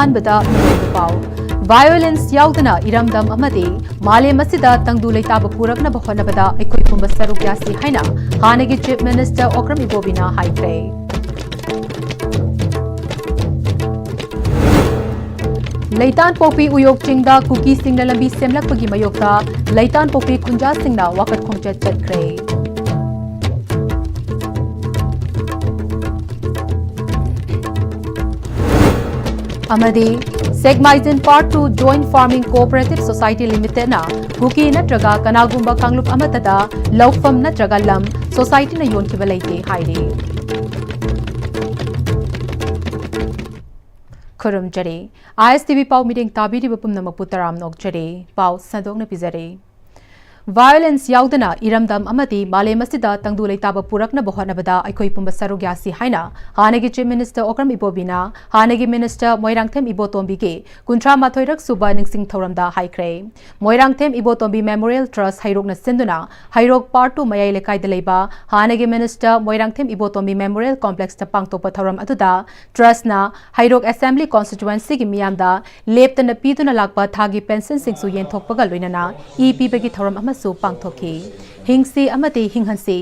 अहानबदा pav Violence yaudana iramdam amadi Malay masida tangdu leitaba purakna bahonabada aikoi pumba saruk yasi haina Hanagi Chief Minister Okram Ibobina haikre Leitan Popi Uyok Chingda Kuki Singna Lambi Semlak Pagi Mayokta Leitan Popi Kunja Singna Wakat Khongchat Chatkre Amadi Segmaizin Part 2 Joint Farming Cooperative Society Limited na Kuki natraga kanagumba kanglup amatada laufam natraga lam society na yon kibalaite haire Kurum jare ISTV pau meeting tabiri bapum namaputaram nok jare pau sadong na pizare Violence yaudana iramdam amati Malay masida tangdu leitaba purakna bahonabada aikoi pumba sarugyasi haina Hanagi Chief Minister Okram Ibobina Hanagi Minister Moirangthem Ibotombi ge kuntra mathoirak suba ningsing thoramda haikre Moirangthem Ibotombi Memorial Trust hairok na sinduna hairok Part 2 mayai lekai da leiba Hanagi Minister Moirangthem Ibotombi Memorial Complex ta pangtopa thoram aduda Trust na hairok Assembly Constituency gi miyamda leptana piduna lakpa thagi pension singsu yenthokpaga loinana EP bagi thoram su pangthoki Hingsi amati hinghansi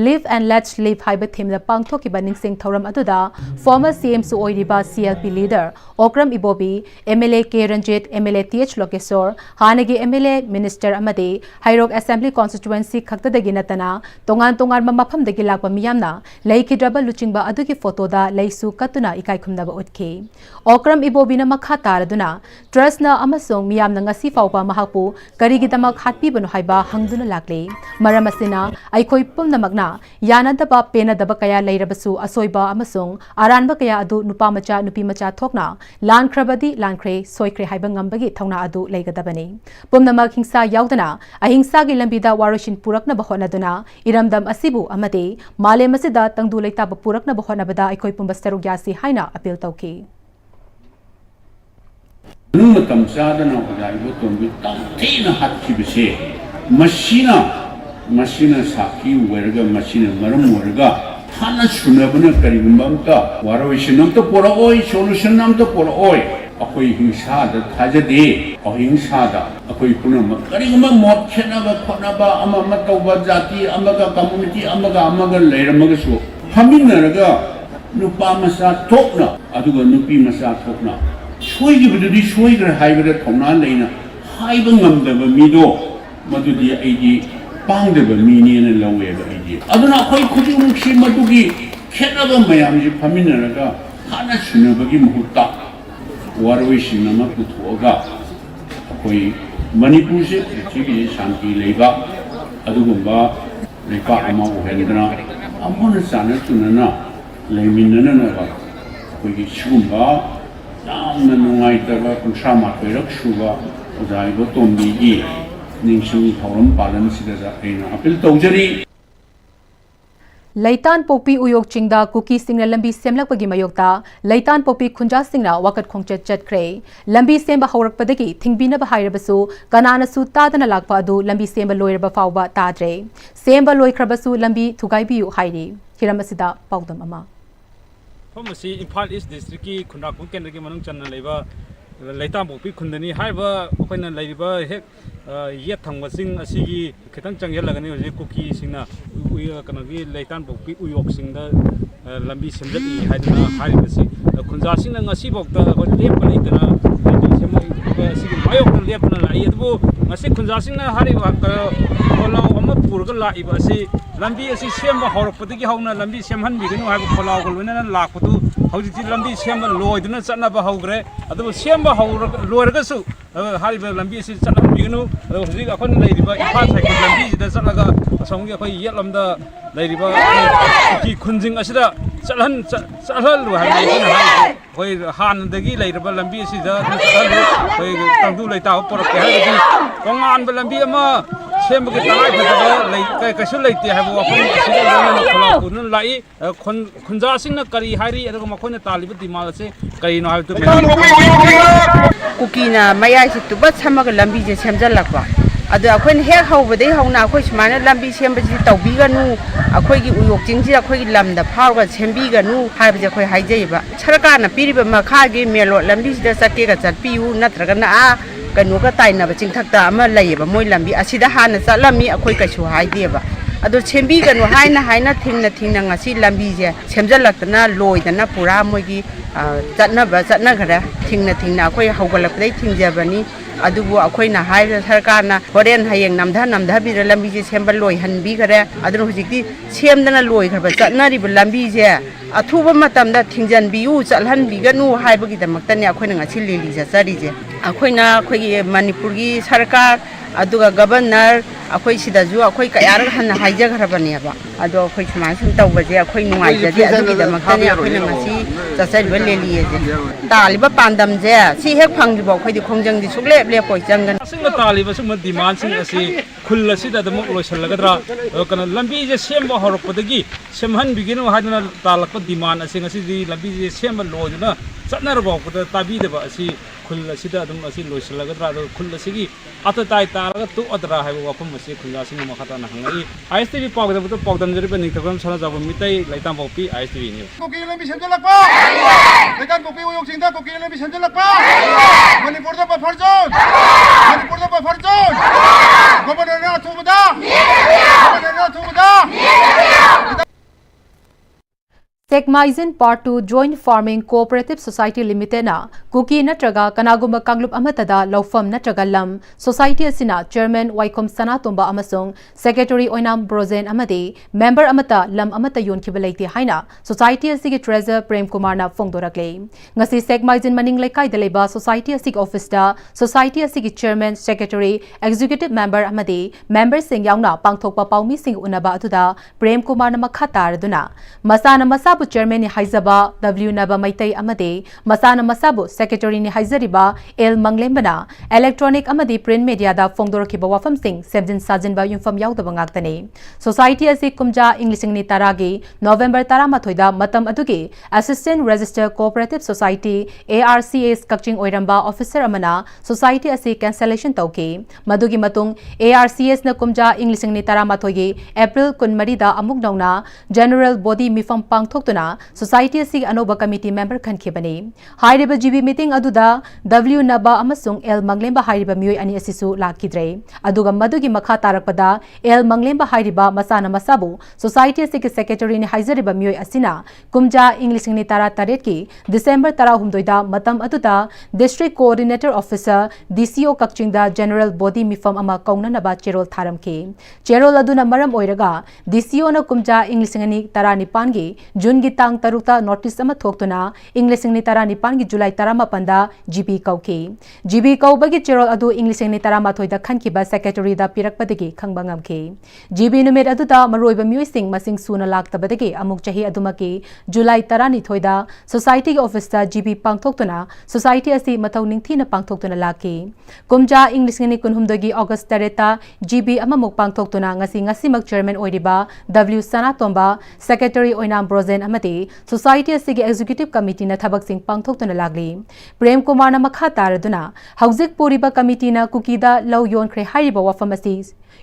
live and let's live haiba theme da pangthoki baning sing thoram aduda former CM su oiriba CLP leader Okram Ibobi MLA K Ranjit MLA TH Lokesor Hanagi MLA Minister amati Hairok Assembly Constituency khakta dagi natana tongan mafam dagi lakpa miyamna leikidraba luchingba adugi photo da leisu katuna ikai khumnaba utki Okram Ibobi na makha taraduna trust na amasong miyamna ngasi fawpa mahakpu karigidamak hatpi banu haiba hangduna lakle Maramasina, Aikoi Pumnamakna, Yanadaba Pena Dabakaya Lairabasu, Asoiba Amasung, Aranbakaya Adu Nupamacha Nupimacha Tokna, Lan Krabadi, Lankre, Soikre Haibangambagi, Tona Adu Legadabani. Pumnamak Hingsa Yaudana, Ahingsa Gilambida Warushin Purakna Bahonaduna, Iramdam Asibu Amade, Malay Masida Tangdu Leitaba Purakna Bahonabada, Aikoi Pumbastarugyasi Haina, Apil Toki. Numatam Sadana Hudaibu Tumbi, Tina Hatkibisi, Machina Saki, Werga, Machina Maram Werga, Hana Sunabana Karibamta, Warawishinam to Pora Oi, Solutionam to Pora Oi, Akoi Hingsada, Tajade, or Hingsada, Akoi Punama, Karima Mot Chenaba, Konaba, Amamata Wazati, Amaga Community, Amaga Leramasu, Haminaraga, Nupamasa Tokna, Aduga Nupi Masa Tokna, Shoy the Shoy Hybrid Tona Lena, Hybangam the Mido, Madudi AD. Pang the Minion and Long Way idea. Aduna quite could you see Matugi, Canada Mayami Paminaraga, Hana Sunabagi Muta, Warawishing Namaku Toga, Akoi Manipuri, Chibi Shanti Lega, Adugumba, Leka Ama Hendra, Amona Sana Tunana, Leminana, Wiki Shumba, Nam the Nuaita, Kunshama, Shuba, Odaibo Tombi. Leitan Popi Uyok Chingda Kuki Singna Lambi Semlak Pagi Mayokta Leitan Popi Kunja Singna Wakat Khongchat Chatkre Lambi Semba Haurak Padagi Thingbina Bahairabasu Kanana Su Tadana Lakpa Adu Lambi Semba Loiraba Fauba Tadre Semba Loikrabasu Lambi Thugaibiu Hairi Hiramasida Paudam Ama Pharmacy Pm-Istv district ki Khunrakpur kendra ki manung channa leiba Leitan Popi Khundani haiba okhona leiba hek yet thangwasing asigi khitang changjellagani hoje kuki singna kanagi Leitan Popi Uyok singda lambi semjati haidna haribasi khunja singna ngasi bokta leppa leitana semai asigi mayok lepna lai adbu ngasi khunja singna hariba kolaw amma purga laiba asi lambi asi semba horokpadagi hauna lambi semhan biganu haiba kolaw golwena lakpatu hauji lambi semba loiduna chanaba haugre adu semba loiragasu hariba lambi asi chanaba biganu hauji akhon leiriba ifa cycle lambi jida chalaga asongi akhoi yelamda leiriba ki khunjing asida chalhan haiba hoi hanadagi leiriba lambi asida hoi tangdu leita porok haiba kongan lambi ama semba ke tanai phada kaisu leite haiba akhon asida lona khola kunun lai khunja singna kari hairi aduga makhona taliba dimal ase kari no haitu Kukina maya si tubat sama ke lambi je semjal lakwa अदो अखोइन हेक हौबदे हौना अखोइ सुमाना लंबी सेमबजी तौबीगनु अखोइगी उयोकजिंगजी अखोइगी lambda फावगा सेमबीगनु हाइबजे अखोइ हाइजैबा सरकारना पिरिबा मखागी मेलो लंबीसिदा चक्केगा चटपियु नत्रगना आ कनुगा ताइनाबा चिंगथक्ता अमा लैयबा मोइ लंबी असिदा हाना चलमी अखोइ कैसु हाइदेबा अदो सेमबीगनु हाइना हाइना थिंगना ngasi लंबीजे सेमजलक्तना लोइदना पुरा मोइगी चटनगरा थिंगना अखोइ हौगलपदै थिंजबनी अदुबु अखोइना high सरकारना होरेन हयेंग नमधा बिर लंबीजे सेमबा लोइ हनबीगरे अदु हुजिकि सेमदना लोइ खरबा चटनरिबा लंबीजे अथुबा मतमदा थिंजनबियु चलहनबिगनु हाइबगिदमक्तने अखोइना ngasi लिली जचरिजे अखोइना अखोइगी मणिपुरगी सरकार अदुगा गवर्नर अखोइ सिदाजु अखोइ कयारग हन हाइजगरबनेबा अदो अखोइ सुमाय सुम तौबजे अखोइ नुंगाइजदे अदुगिदमक्तने अखोइना ngasi चचरिबा लेलियेजे तालिबा पांदमजे सि हेक फंगिबो अखोइदि खोंजंगदि सुगलेप लेपोइ जंगन सिंग तालिबा सुम डिमांड सिंग असि खुल असिदा दमक लोइसलगदरा कना लंबी जे सेमबो हरपदगी सेमहन बिगिनो हादना तालक डिमांड असि ngasi लंबी जे सेम लोइदना चटनरबो पद ताबीदबा असि खुल असिदा दम असि लोइसलगदरा खुल असिगी अतताइ तारगा तु अदरा हाइबो वफम असि खुल असिंग मखताना हंgai आईएसटीवी पावदबो पावदम जरिबा निथगम सना जाबो मिtai लाइताम बोपी आईएसटीवी न्यूज कोकी लंबी सेमजलकपा लेकिन कोकी उयोगसिंगदा कोकी लंबी सेमजलकपा मणिपुरदा buffer zone गवर्नरना थुबदा Techmizin Part 2 Joint Farming Cooperative Society Limited na Kuki natraga kanagumba kanglup amatada lawfam natraga lam Society asina Chairman Waikom Sanatomba amasung Secretary Oinam Brozen amadi Member amata lam amata yon kibalaiti haina Society asigi Treasurer Prem Kumar na fongdorakle ngasi Techmizin maning laikai daleba Society asig office da Society asigi Chairman Secretary Executive Member amadi Member sing yauna pangthokpa paumi sing unaba atuda Prem Kumar na makhatar duna masana masabu Chairman ni haizaba W naba maitai amade masana masabu Secretary ni haizariba L manglembana electronic amadi print media da fongdorkiba wafam sing 17 sajin ba yumfam yaudaba ngaktane Society asi kumja English ni taragi November 13 da matam adugi Assistant Register Cooperative Society ARCS Kakching Oiramba Officer amana Society asi cancellation tauke madugi matung ARCS na kumja English ni 13 April 13 da amuk nauna General Body mifam pangthok Society asig anoba committee member khankhibani hairiba GB meeting aduda W naba amasung L manglemba hairiba mioi ani asisu lakidre aduga madugi makha tarakpada L manglemba hairiba masana masabu Society asig secretary ni haizariba mioi asina kumja English ni tara taret ki December 13 da matam aduda District Coordinator Officer DCO Kakching da General Body mifam ama kauna naba cherol tharamke cherol aduna maram oiraga DCO na kumja English ni tara nipan gi June tang tarukta notice ama thoktuna English ni tara nipan gi July 18 da GB kauke GB kaubagi cherol adu English ni tara mathoi da khankiba secretary da pirakpadagi khangba ngamke GB numet adu da maroiba mioi sing masing suna laktabadagi amuk chahi adumaki July 12 da society gi office da GB pangthoktuna society asi mathau ningthi na pangthoktuna laki kumja English ni kunhumdogi August 3 ta GB ama muk pangthoktuna ngasi mak chairman oiriba W Sanatomba secretary oinam Brozen amati Society asigi Executive Committee na thabak sing pangthoktuna lagli Prem Kumar na makha taraduna hauzik puriba committee na kukida law yon khre hairiba wafam asi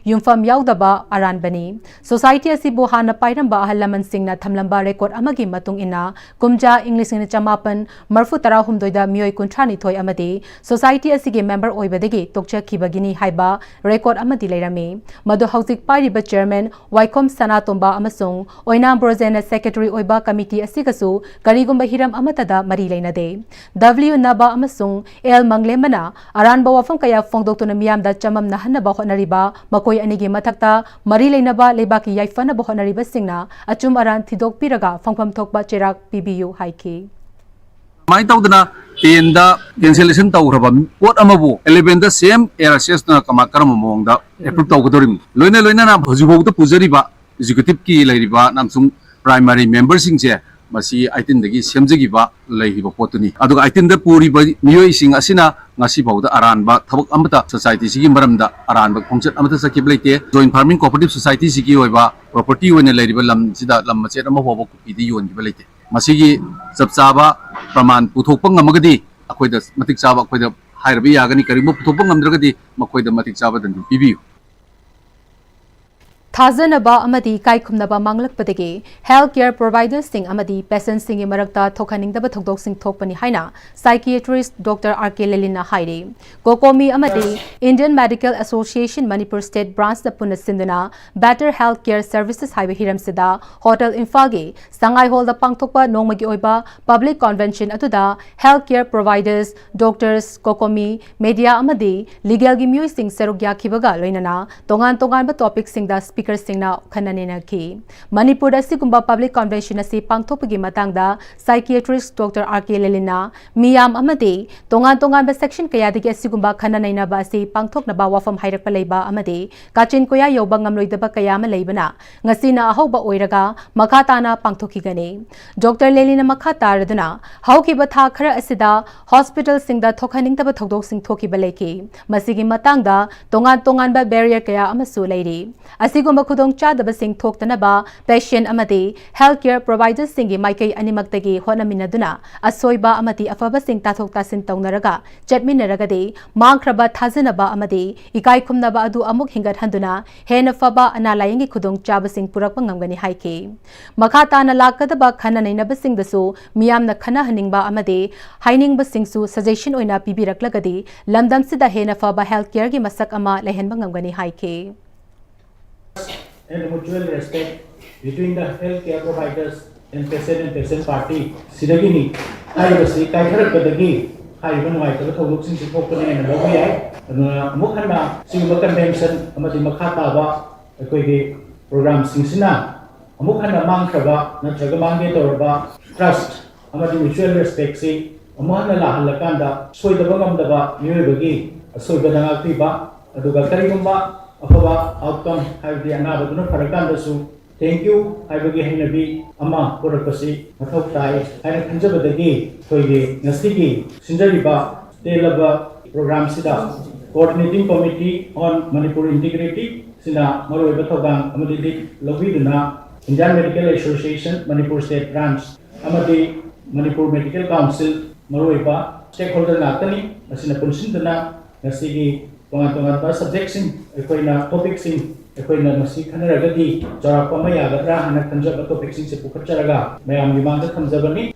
yumfam yaudaba aran bani Society asi bo hana pairamba ahalaman sing na thamlamba record amagi matung ina kumja English ni chamapan marfu tara humdoida mioi kunthani thoi amadi Society asigi member oibadagi tokcha khibagini haiba record amadi leirame madu hauzik pairiba chairman Waikom Sanatomba amasung Oinam Brozen secretary oiba committee asigasu karigumba hiram amatada mari leinade W naba amasung L manglemana aranba wafam kaya fongdoktuna miyamda chamam nahanaba honariba makoi anigi mathakta mari leinaba lebaki yaifana ba honariba singna achum aran thidok piraga fangpham thokba cherak PBU haiki mai tawdana tenda cancellation tawraba pot amabu 11 da same RSS na kamakram mongda approve tawgodorim loina na bhajubogda pujariba executive ki lairiba namsung primary members singje masi 18 dagi semjagiba laihiba potuni aduga 18 da puri miyoi sing asina ngasi bauda aranba thabak amata society sigi maramda aranba khongchat amata sakibleite joint farming cooperative society sigi oiba property wena lairiba lam sida lam machet ama hobo kupidi yon gibaleite masigi sabsaba praman puthokpa ngamagadi akoida matik chaba akoida हाइरबी यागनी करीबो पुथोप ngamdragadi makoida matik chabadan pibiyu थाजनबा अमदी काइखुमनबा मांगलकपदगी health care providers सिंग अमदी पेशेंट सिंग मरकता थोखनिंगदब थोकदोक सिंग थोकपनि हाइना साइकियाट्रिस्ट डॉक्टर आर के लेलिना हाइरे कोकोमी अमदी Indian Medical Association Manipur state branch द पुन सिंदना बेटर हेल्थ केयर सर्विसेस हाइवे हिरमसिदा होटल इम्फालगी संगाई हॉल द पांगथोकपा नोंगमगी ओइबा पब्लिक कन्वेंशन अतुदा हेल्थ केयर प्रोवाइडर्स डॉक्टर्स कोकोमी मीडिया अमदी लीगल गी म्यूई सिंग सरुक याखिबगा लोइनना तोंगान तोंगान टॉपिक सिंग द स्पीकर सिंगना खननेना की मणिपुर असिगुंबा पब्लिक कन्वेंशन असि पांगथोपगी मतंगदा psychiatrist doctor R K लेलिना मियाम अमदी तोंगान तोंगान section कयादगी असिगुंबा खननैनाबा असि पांगथोकनबा वाफम हाइरकपा लैबा अमदी काचिन कोया योबा ngamloidaba kayama leibana ngasina ahoba oiraga makha tana pangthokigani doctor लेलिना makha taraduna haukiba tha khara asida hospital singda thokhaningtaba thodok sing thokiba leki masigi matangda tongan tongan ba barrier kaya amasu leiri asigumba khudong chadaba sing thoktanaba patient amadi health care providers singi maikai animaktagi honaminaduna asoiba amati afaba sing tathok tasin taunaraga chatminaragadi mangkraba thajanaba amadi ikai khumnaba adu amuk hingat handuna hena faba analayingi khudong chaba sing purakpa ngamgani haike makha tana lakadaba khana nainaba sing dasu miyamna khana haningba amade hainingba singsu suggestion oina pibiraklagadi lamdam sida hena faba health care gi masak ama lehenba ngamgani haike and mutual respect between the healthcare providers and patient party sidagini haibasi kaitharakadagi haiba nuaitaba thogloksing sipokpane na lobi yai mukhanna singba convention amadi makha taba akoigi program singsina mukhanna mangkhaba natraga mangge torba trust amadi mutual respect si amana la halakanda soidaba ngamdaba miyobagi soiba dangaktiba aduga karigumba afaba outcome haibdi anabaduna farakandasу thank you haibagi hainabi ama korakasi mathau tai haina khanjabadagi thoigi ngasigi sinjariba telaba program sida coordinating committee on Manipur integrity sina maroiba thogang amadi lobiduna Indian Medical Association Manipur State Branch amadi Manipur Medical Council maroiba stakeholder natani asina punsindana ngasigi tongan subject sing ekoina topic sing ekoina masi khanaragadi jarapa ma yagadra hana khanjaba topic sing se pukhatcharaga mayam gimangda thamjabani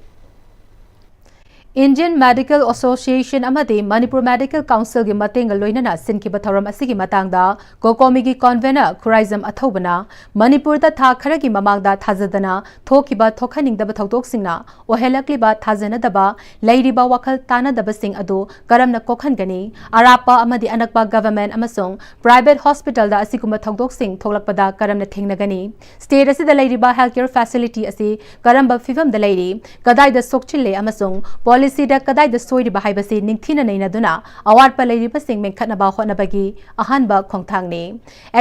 Indian Medical Association amadi Manipur Medical Council gi matenga loinana sinkiba thoram asigi matangda kokomi gi convener Khuraizam athobana Manipur da tha kharagi mamangda thajadana thokiba thokhaningdaba thodok singna ohelakliba thajanadaba leiriba wakhal tanadaba sing adu karamna kokhangani arapa amadi anakpa government amasung private hospital da asiguma thodok sing thoklakpada karamna thengnagani state asida leiriba healthcare facility asi karamba fivam da leiri kadai da sokchille amasung policy da kadai da soiriba haibasi ningthina neinaduna award pa leiriba sing mengkhatnaba honabagi ahanba khongthangni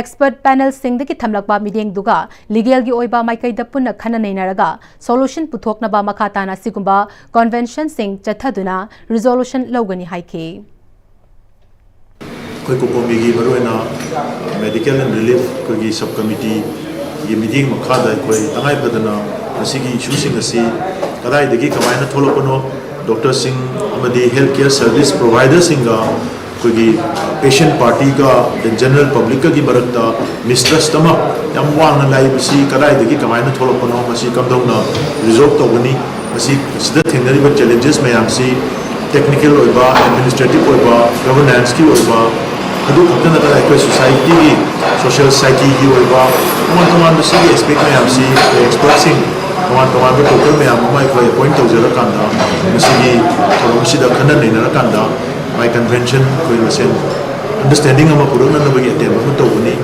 expert panel sing daki thamlakba meeting duga legal gi oiba maikai da punna khana neinaraga solution puthoknaba makhatana sigumba convention sing chathaduna resolution logani haike koi kokomi gi baroina medical and relief kogi subcommittee gi meeting makhada koi tangai badana asigi issue sing asi kadai dagi kamaina tholokono doctor sing amadi healthcare service provider singa kogi patient party ga the general public ga gi barakta mistrust ama yam wang lai bisi kadai dagi kamaina tholokono masi kamdongna resolve togani masi sida thenari ba challenges mayam si technical oiba administrative oiba governance ki oiba adu khaptana da ekoi society gi social psyche gi oiba toman si aspect mayam si expressing toman ba total mayam ma ekoi point tawjara kanda masigi thoromsida khana neinara kanda my convention koi masen understanding ama purana na bagi attempt ma tawuni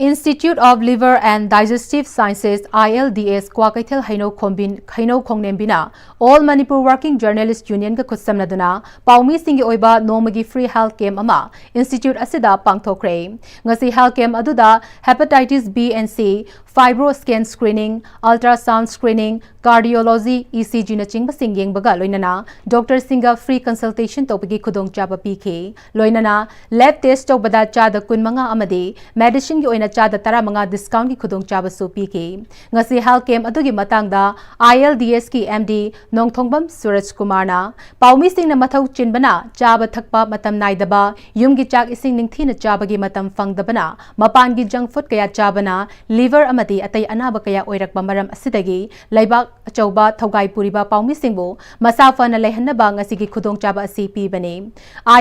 Institute of Liver and Digestive Sciences ILDS Kwakaithel Haino Khongnembina All Manipur Working Journalist Union ka khutsamnaduna paumi singi oiba nomagi free health camp ama institute asida pangthokre ngasi health camp aduda hepatitis B and C fibro scan screening ultrasound screening cardiology ECG na chingba sing yengbaga loinana doctor singa free consultation topagi khudong chaba pike loinana lab test tobada chada kunmanga amade medicine gi oina chada tara manga discount ki khudong chaba su pi ki ngasi health camp adugi matangda ILDS ki MD Nongthongbam Suraj Kumar na paumi sing na mathau chinbana chaba thakpa matam naidaba yum gi chak ising ningthina chaba gi matam fangdabana mapan gi junk food kaya chabana liver amati atai anaba kaya oirakba maram asidagi laibak achauba thogai puriba paumi singbu masafa na lehanaba ngasi gi khudong chaba asi pi bani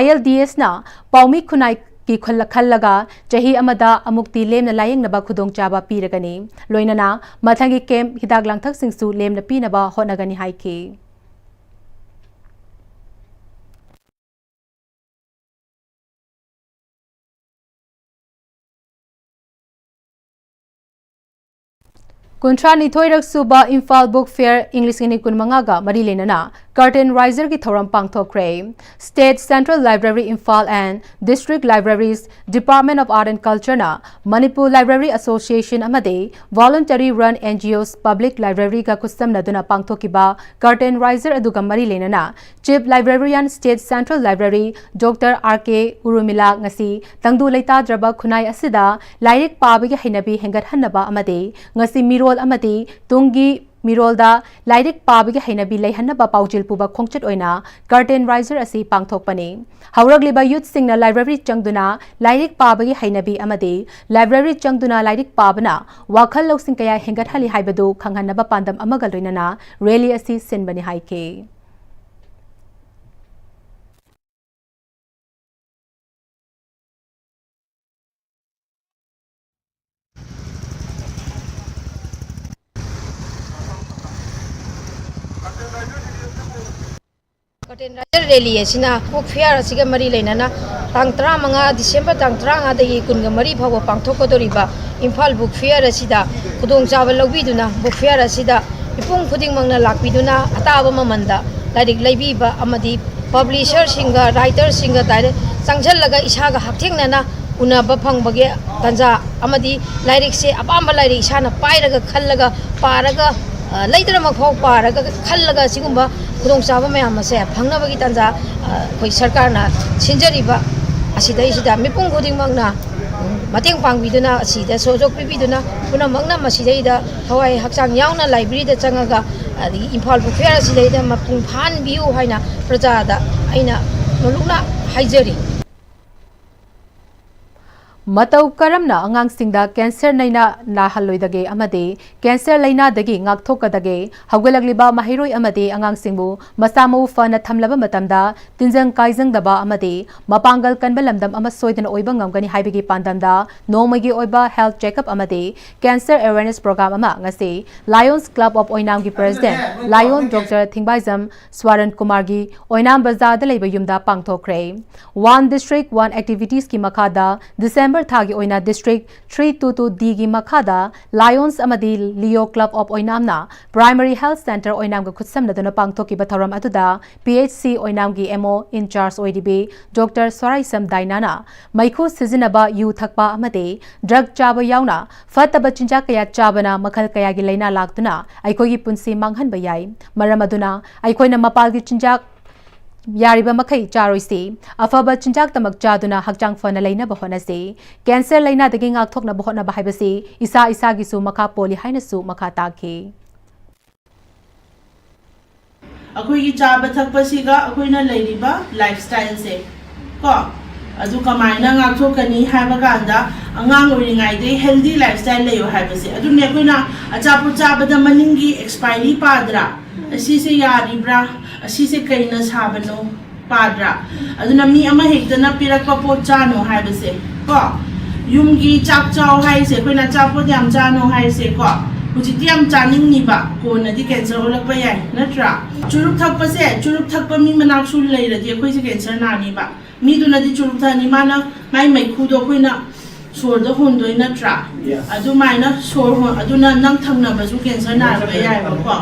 ILDS na paumi khunai ki khallaga chahi amada amukti lemna layeng naba khudong chaba piragani loinana mathangi camp hidak langthak singsu lemna pinaba honagani haiki Kuntrani Thoirak Suba Imphal Book Fair English Ngini Kunmangaga Mari Lenana Curtain Riser ki thoram pangthokre State Central Library Imphal and District Libraries Department of Art and Culture na Manipur Library Association amade voluntary run NGOs Public Library ka kusam naduna pangthokiba Curtain Riser aduga Mari Lenana Chief Librarian State Central Library Dr. RK Urumila ngasi tangdu leita draba khunai asida lairik pabagi hainabi hengat hannaba amade ngasi miro amati tungi mirolda lairik pabagi hainabi leihanaba paujil puba khongchat oina curtain riser asi pangthokpani hauragliba youth singna library changduna lairik pabagi hainabi amadi library changduna lairik pabana wakhal loksing kaya hengat hali haibadu khanghanaba pandam amagal roinana rally asi sinbani haike Curtain Riser Rally asina book fair asiga mari leinana tang 15 December tang 35 dagi kunga mari phawa pangthokodoriba Imphal book fair asida khudong chaba lobiduna book fair asida ipung khuding mangna lakbiduna ataba mamanda lairik laibiba amadi publisher singa writer singa dai changjal laga isaga hakthengna unaba phangbage tanja amadi lairik se apamba lairik isana pairaga khallaga paraga later makho paraga khallaga sigumba khudong chaba mayam ase phangnabagi tanja khoi sarkar na sinjariba asida isida mipung khuding magna mateng pangbiduna asida sojok pibiduna puna magna masida hawai hakchang yauna library da changaga Imphal book fair asida mapung phan biu haina prajada aina nolukna haijari Matau karamna angang singda cancer naina na haloidage amade cancer laina dagi ngakthokadage hawgalagliba mahiroi amade angang singbu masamu fana thamlaba matamda tinjang kaijang daba amade mapangal kanbalamdam ama soidana oiba ngamgani haibigi pandamda nomagi oiba health checkup amade cancer awareness program ama ngase Lions Club of Oinam gi president Lion Dr. Thingbaijam Swaran Kumar gi Oinam Bazar da leiba yumda pangthokre one district one activities ki makada December Thagi Oina District 322D gi makhada Lions amadi Leo Club of Oinam na Primary Health Center Oinam ga khutsam na dona pangthoki ba thoram atuda PHC Oinam gi MO in charge ODB Dr. Swaraisam Dainana maikhu sizinaba yu thakpa amade drug chaba yauna fataba chinja kaya chabana makhal kaya gi leina laktuna aikoi gi punsi manghan ba yai maram aduna aikoina mapal gi chinja Yariba makai charoisi afaba chinjak tamak chaduna hakchang fana leina bahona se cancer leina daging ak thokna bahona bahaibasi isa isa gisu makha poli haina su makha takhe akoi gi chaba thakpa siga akoi na leiriba lifestyle se ko adu kamaina ngak thokani haiba ganda angang oringai de healthy lifestyle leyo haibasi adu ne koi na achapu chaba da maningi expiry padra asi se yaribra asi se kaina sabano padra aduna mi ama hekdana pirakpa pot chano haibase ko yumgi chak chaw haise koina chapo yam chano haise ko hujiti yam chaning ni ba ko na di cancer holakpa yai natra churuk thakpa mi manak sul leira di koi se cancer na ni ba mi duna di churuk thani mana mai khudo koina sor da hondoi natra adu maina sor ho aduna nang thangna ba su cancer na ba yai ba ko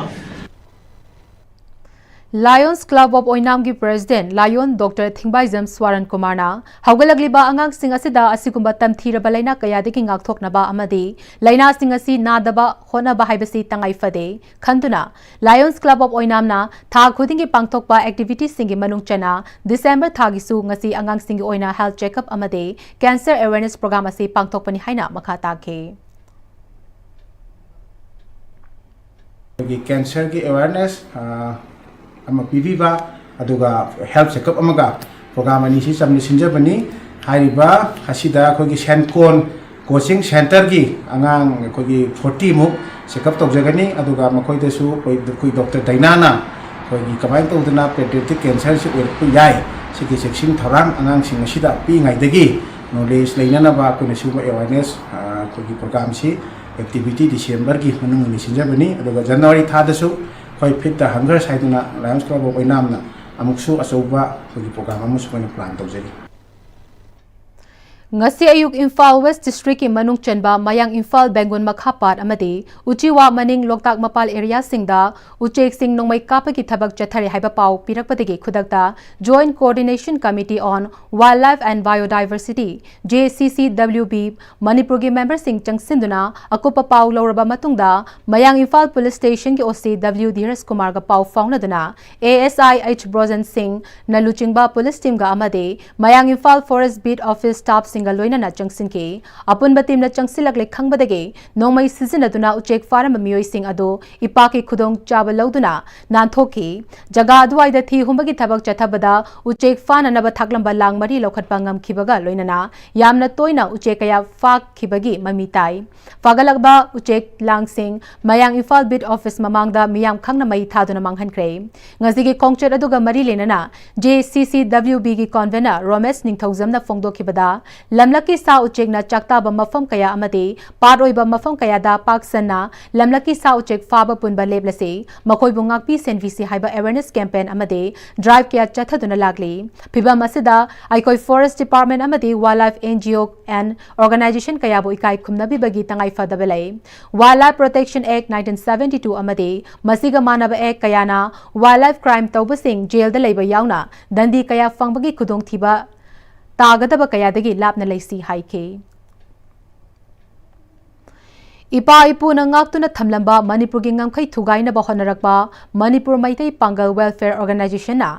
Lions Club of Oinam ki President Lion Dr. Thingbaijam Swaran Kumarna haugalagliba angang sing asida asigumba tamthiraba laina kayadagi ngakthoknaba amadi laina sing asi nadaba honaba haibasi tangai fade khanduna Lions Club of Oinamna tha khudingi pangthokpa activities singi manung chana December thagi ngasi angang singi oina health checkup amade cancer awareness program asi pangthokpani haina makha takhe cancer ki awareness ama piviva aduga health checkup amaga program ani si samni sinjabani hariba hasida khogi senkon coaching center gi angang khogi 40 mu checkup tawjagani aduga makoi desu koi doctor dainana khogi kamai tawduna pediatric cancer si urpu yai sigi section tharang angang sing asida pi ngai dagi knowledge leinana ba ko nesu awareness khogi program si activity December gi manung ni sinjabani aduga January thadasu koi fit the hunger side na Lions Club of Oinam na amuksu asoba kogi program amusu koi plan tawjari ngasi ayuk Imphal West District ki manung chenba mayang Imphal Bengun makhapat amadi uchiwa maning loktak mapal area singda uchek sing nongmai kapa ki thabak chathari haiba pau pirakpadagi khudakta Joint Coordination Committee on Wildlife and Biodiversity JCCWB Manipur gi member sing changsinduna akupa pau loraba matungda mayang Imphal Police Station ki OCW Dhiras Kumar ga pau faunaduna ASI H Brozen Singh naluchingba police team ga amade mayang Imphal Forest Beat Office staff Loina na changsin ke apun batim na changsilak le khangbadage nongmai sizinaduna uchek faram mioi sing ado ipaki khudong chaba lauduna nanthoki jaga aduai da thi humbagi thabak chathabada uchek fana naba thaklamba lang mari lokhatpa ngam khibaga loinana yamna toina uchek kaya fak khibagi mamitai fagalagba uchek langsing mayang Imphal Bid Office mamangda miyam khangna mai thaduna manghankhre ngazigi kongchet aduga mari lenana JCCWB gi convener Romesh Ningthaujam na phongdokhibada lamlaki sa uchek na chakta ba mafam kaya amade paroi ba mafam kaya da paksana lamlaki sa uchek faba punba leblase makoi bungak pi senvisi haiba awareness campaign amade drive kya chathaduna lagli phiba masida aikoi forest department amade wildlife NGO and organization kaya bo ikai khumnabi bagi tangai fadabelai Wildlife Protection Act 1972 amade masiga manaba act kayana wildlife crime tawbasing jail da leiba yauna dandi kaya fangbagi khudong thiba tagadaba kayadagi lapna laisi haike Ipa ipu na ngaktuna thamlamba Manipur gi ngamkhai thugaina ba honarakba Manipur Maitai Pangal Welfare Organization na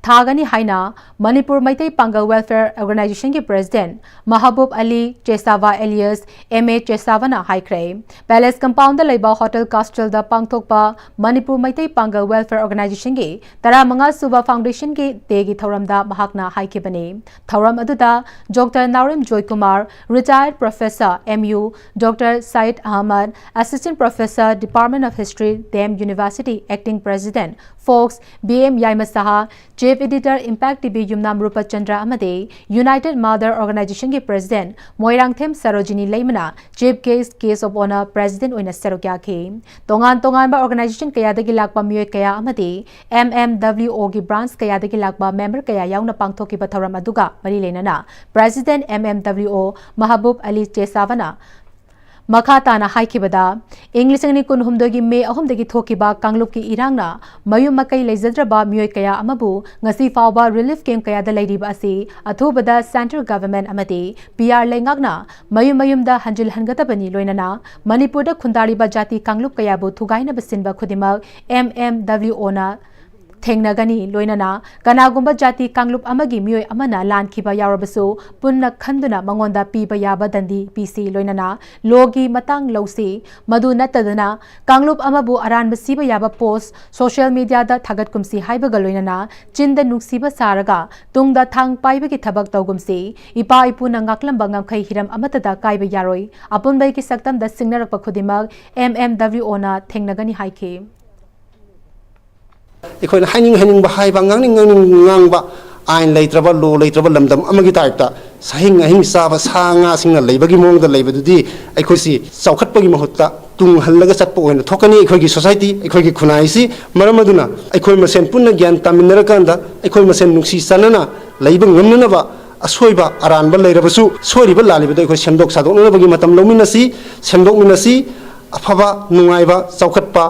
Thagani haina Manipur Maitai Pangal Welfare Organization ki President Mahabub Ali Chesava alias MA Chesava na haikre Palace Compound da leiba Hotel Castle da pangthokpa Manipur Maitai Pangal Welfare Organization ki tara manga suba foundation ki tegi thoramda mahakna haikibani thoram aduda Dr. Naurim Joy Kumar retired professor MU Dr. Said Ahmad assistant professor Department of History Dem University acting president Fox BM Yaimasaha Chief Editor Impact TV Yumnam Rupa Chandra Amade United Mother Organization ki President Moirangthem Sarojini Leimana Chief Case of Honor President Oina Sarokya ke Tongan ba organization kaya dagi lakpa miyoy kaya amade MMWO ki branch kaya dagi lakpa member kaya yauna pangthoki batharam aduga mari lenana President MMWO Mahabub Ali Chesavana Makata na haikibada English ni kun humdogi me ahumdagi thokiba kanglup ki irangna mayum makai leizadraba miyoy kaya amabu ngasi fawba relief camp kaya da leiriba asi athubada central government amade PR lengakna mayum da hanjil hangatabani loinana Manipur da khundari ba jati kanglup kaya bu thugaina basinba khudimak MMWO na Tengnagani loinana kanagumba jati kanglup amagi miyoy amana lan khiba yarabasu punna khanduna mangonda piba yaba dandi PC loinana logi matang lausi madu natadana kanglup amabu aran basiba yaba post social media da thagat kumsi haibaga loinana chinda nuksiba saraga tungda thang paiba ki thabak tawgumsi ipa ipu nangaklam bangam khai hiram amatada kaiba yaroi apunbai ki saktam da singnarak pakhudimak MMWO na tengnagani haike ꯑꯩꯈꯣꯏꯅ ꯍꯥꯏꯅꯤꯡꯕ ꯍꯥꯏꯕ ꯉꯥꯡꯕ ꯑꯥꯏꯟ ꯂꯩꯇ꯭ꯔꯕ ꯂꯣ ꯂꯩꯇ꯭ꯔꯕ ꯂꯝꯗꯝ ꯑꯃꯒꯤ ꯇꯥꯏꯞꯇ ꯁꯥꯍꯤꯡ ꯑꯍꯤꯡ ꯆꯥꯕ ꯁꯥ ꯉꯥꯁꯤꯡꯅ ꯂꯩꯕꯒꯤ ꯃꯑꯣꯡꯗ ꯂꯩꯕꯗꯨꯗꯤ ꯑꯩꯈꯣꯏꯁꯤ ꯆꯥꯎꯈꯠꯄꯒꯤ ꯃꯍꯨꯠꯇ ꯇꯨꯡ ꯍꯜꯂꯒ ꯆꯠꯄ ꯑꯣꯏꯅ ꯊꯣꯛꯀꯅꯤ ꯑꯩꯈꯣꯏꯒꯤ ꯁꯣꯁꯥꯏꯇꯤ ꯑꯩꯈꯣꯏꯒꯤ ꯈꯨꯟꯅꯥꯏꯁꯤ ꯃꯔꯝ ꯑꯗꯨꯅ ꯑꯩꯈꯣꯏ ꯃꯁꯦꯟ ꯄꯨꯟꯅ ꯒ꯭ꯌꯥꯟ ꯇꯥꯃꯤꯟꯅꯔꯀꯥꯟꯗ ꯑꯩꯈꯣꯏ ꯃꯁꯦꯟ ꯅꯨꯡꯁꯤ ꯆꯥꯟꯅꯅ ꯂꯩꯕ ꯉꯝꯅꯅꯕ ꯑꯁꯣꯏꯕ ꯑꯔꯥꯟꯕ ꯂꯩꯔꯕꯁꯨ ꯁꯣꯏꯔꯤꯕ ꯂꯥꯜꯂꯤꯕꯗ ꯑꯩꯈꯣꯏ ꯁꯦꯝꯗꯣꯛ ꯁꯥꯗꯣꯛꯅꯕꯒꯤ ꯃꯇꯝ ꯂꯧꯃꯤꯟꯅꯁꯤ ꯁꯦꯝꯗꯣꯛꯃꯤꯟꯅꯁꯤ ꯑꯐꯕ ꯅꯨꯡꯉꯥꯏꯕ ꯆꯥꯎꯈꯠꯄ